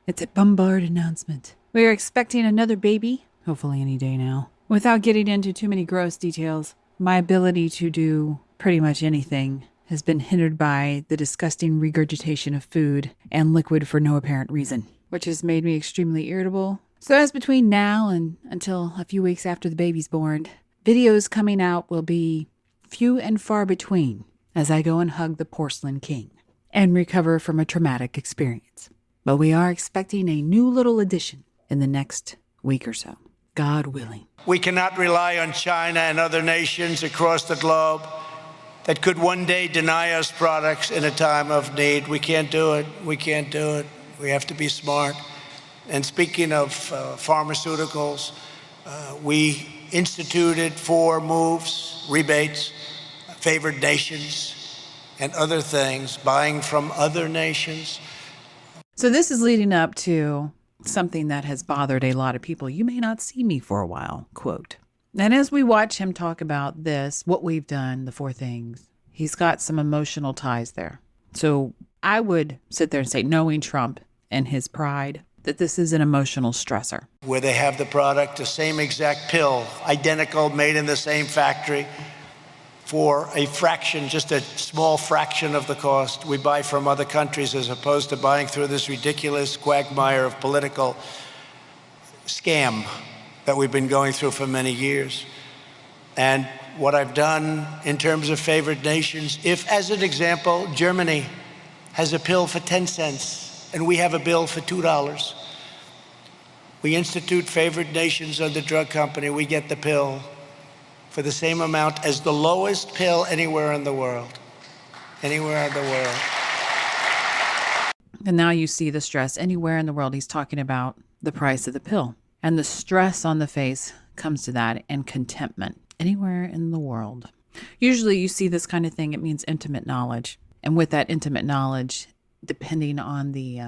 It's a Bombard announcement. We are expecting another baby, hopefully any day now. Without getting into too many gross details, my ability to do pretty much anything has been hindered by the disgusting regurgitation of food and liquid for no apparent reason, which has made me extremely irritable. So as between now and until a few weeks after the baby's born, videos coming out will be few and far between as I go and hug the porcelain king and recover from a traumatic experience. But we are expecting a new little addition in the next week or so, God willing. We cannot rely on China and other nations across the globe that could one day deny us products in a time of need. We can't do it. We can't do it. We have to be smart. And speaking of pharmaceuticals, we instituted 4 moves, rebates, favored nations, and other things, buying from other nations. So this is leading up to something that has bothered a lot of people. You may not see me for a while, quote. And as we watch him talk about this, what we've done, the 4 things, he's got some emotional ties there. So I would sit there and say, knowing Trump and his pride, that this is an emotional stressor. Where they have the product, the same exact pill, identical, made in the same factory, for a fraction, just a small fraction of the cost we buy from other countries, as opposed to buying through this ridiculous quagmire of political scam that we've been going through for many years. And what I've done in terms of favored nations, if, as an example, Germany has a pill for 10 cents and we have a bill for $2, we institute favored nations under drug company, we get the pill for the same amount as the lowest pill anywhere in the world. Anywhere in the world. And now you see the stress anywhere in the world. He's talking about the price of the pill. And the stress on the face comes to that, and contentment anywhere in the world. Usually you see this kind of thing, it means intimate knowledge. And with that intimate knowledge, depending on the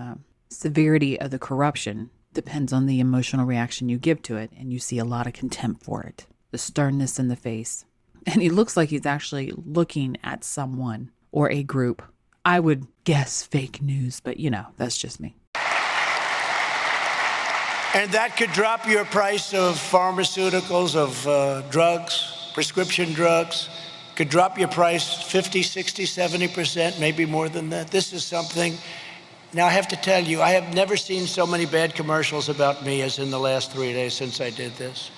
severity of the corruption, depends on the emotional reaction you give to it. And you see a lot of contempt for it. The sternness in the face. And he looks like he's actually looking at someone or a group. I would guess fake news, but that's just me. And that could drop your price of pharmaceuticals, of drugs, prescription drugs, could drop your price 50, 60, 70%, maybe more than that. This is something. Now, I have to tell you, I have never seen so many bad commercials about me as in the last 3 days since I did this.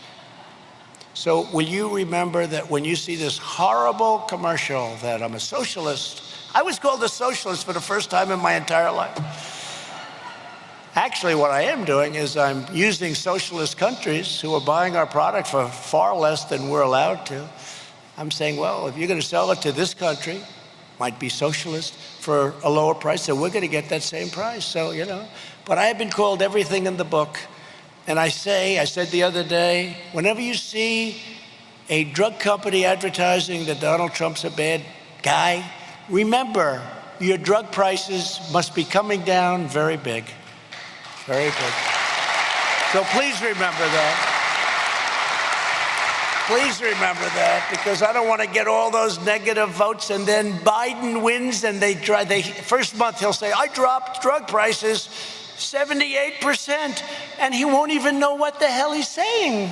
So will you remember that when you see this horrible commercial that I'm a socialist? I was called a socialist for the first time in my entire life. Actually, what I am doing is I'm using socialist countries who are buying our product for far less than we're allowed to. I'm saying, well, if you're going to sell it to this country, might be socialist, for a lower price, then we're going to get that same price. So, but I have been called everything in the book. And I said the other day, whenever you see a drug company advertising that Donald Trump's a bad guy, remember, your drug prices must be coming down very big. Very big. So please remember that. Please remember that, because I don't want to get all those negative votes and then Biden wins and first month he'll say, I dropped drug prices 78%, and he won't even know what the hell he's saying.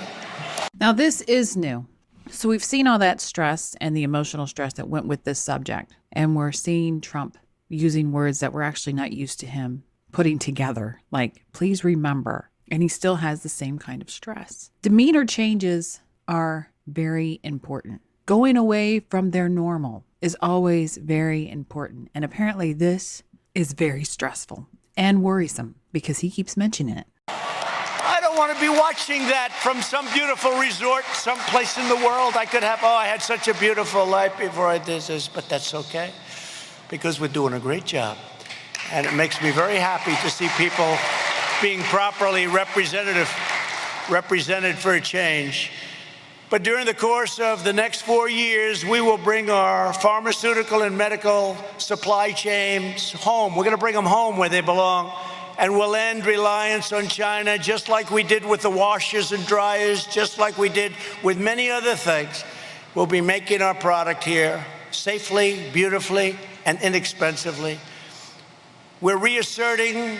Now, this is new. So we've seen all that stress and the emotional stress that went with this subject. And we're seeing Trump using words that we're actually not used to him putting together, like, please remember. And he still has the same kind of stress. Demeanor changes are very important. Going away from their normal is always very important. And apparently this is very stressful and worrisome because he keeps mentioning it. I don't want to be watching that from some beautiful resort someplace in the world. I could have, I had such a beautiful life before I did this, but that's okay because we're doing a great job. And it makes me very happy to see people being properly represented for a change. But during the course of the next 4 years, we will bring our pharmaceutical and medical supply chains home. We're going to bring them home where they belong. And we'll end reliance on China, just like we did with the washers and dryers, just like we did with many other things. We'll be making our product here safely, beautifully, and inexpensively. We're reasserting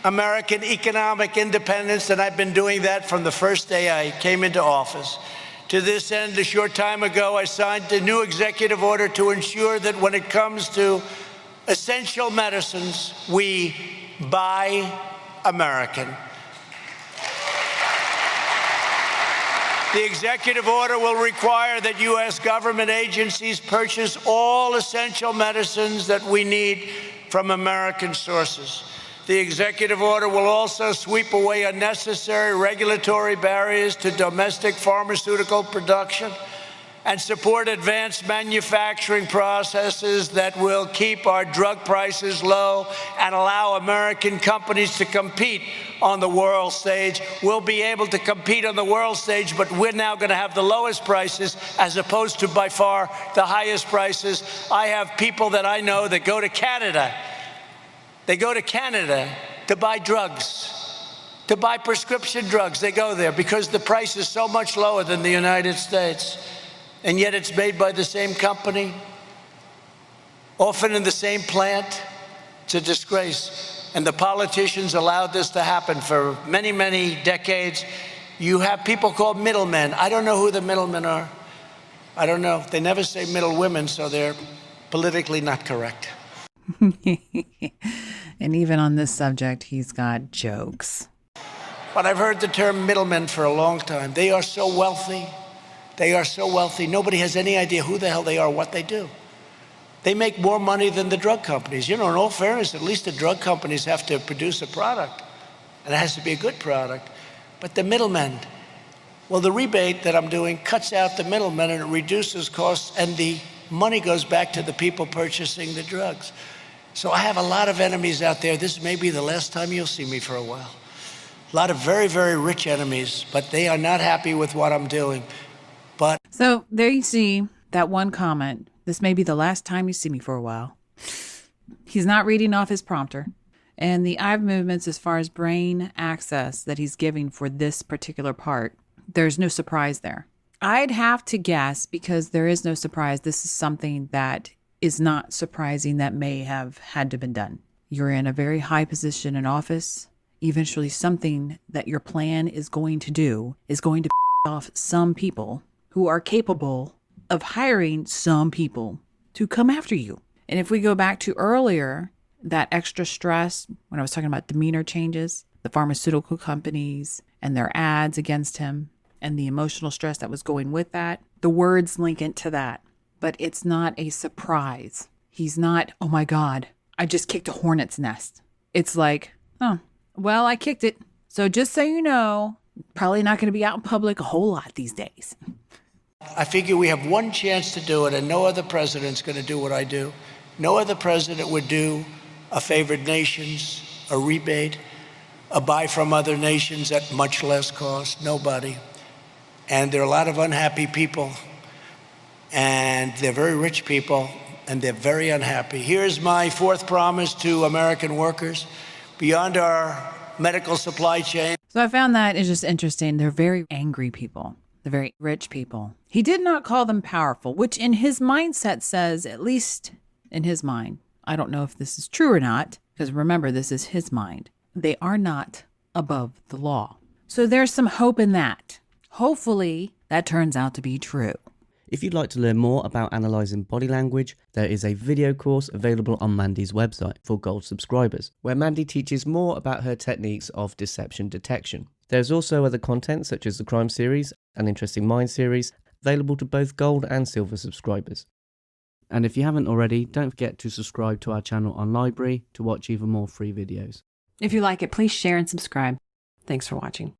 American economic independence, and I've been doing that from the first day I came into office. To this end, a short time ago, I signed a new executive order to ensure that when it comes to essential medicines, we buy American. The executive order will require that U.S. government agencies purchase all essential medicines that we need from American sources. The executive order will also sweep away unnecessary regulatory barriers to domestic pharmaceutical production and support advanced manufacturing processes that will keep our drug prices low and allow American companies to compete on the world stage. We'll be able to compete on the world stage, but we're now going to have the lowest prices as opposed to by far the highest prices. I have people that I know that go to Canada. They go to Canada to buy drugs, to buy prescription drugs. They go there because the price is so much lower than the United States. And yet it's made by the same company, often in the same plant. It's a disgrace. And the politicians allowed this to happen for many, many decades. You have people called middlemen. I don't know who the middlemen are. I don't know. They never say middle women, so they're politically not correct. And even on this subject, he's got jokes. But I've heard the term middlemen for a long time. They are so wealthy. They are so wealthy. Nobody has any idea who the hell they are, what they do. They make more money than the drug companies. You know, in all fairness, at least the drug companies have to produce a product, and it has to be a good product. But the middlemen, well, the rebate that I'm doing cuts out the middlemen and it reduces costs, and the money goes back to the people purchasing the drugs. So I have a lot of enemies out there. This may be the last time you'll see me for a while. A lot of very, very rich enemies, but they are not happy with what I'm doing. So there you see that one comment. This may be the last time you see me for a while. He's not reading off his prompter. And the eye movements as far as brain access that he's giving for this particular part, there's no surprise there. I'd have to guess, because there is no surprise, this is something that is not surprising that may have had to been done. You're in a very high position in office. Eventually something that your plan is going to do is going to off some people who are capable of hiring some people to come after you. And if we go back to earlier, that extra stress, when I was talking about demeanor changes, the pharmaceutical companies and their ads against him, and the emotional stress that was going with that, the words link into that. But it's not a surprise. He's not, oh my God, I just kicked a hornet's nest. It's like, oh, well, I kicked it. So just so you know, probably not going to be out in public a whole lot these days. I figure we have one chance to do it, and no other president's going to do what I do. No other president would do a favored nations, a rebate, a buy from other nations at much less cost. Nobody. And there are a lot of unhappy people, and they're very rich people, and they're very unhappy. Here's my fourth promise to American workers. Beyond our medical supply chain. So I found that is just interesting. They're very angry people. They're very rich people. He did not call them powerful, which in his mindset says, at least in his mind, I don't know if this is true or not, because remember, this is his mind. They are not above the law. So there's some hope in that. Hopefully that turns out to be true. If you'd like to learn more about analysing body language, there is a video course available on Mandy's website for Gold subscribers, where Mandy teaches more about her techniques of deception detection. There's also other content such as the Crime series and Interesting Minds series, available to both Gold and Silver subscribers. And if you haven't already, don't forget to subscribe to our channel on Library to watch even more free videos. If you like it, please share and subscribe. Thanks for watching.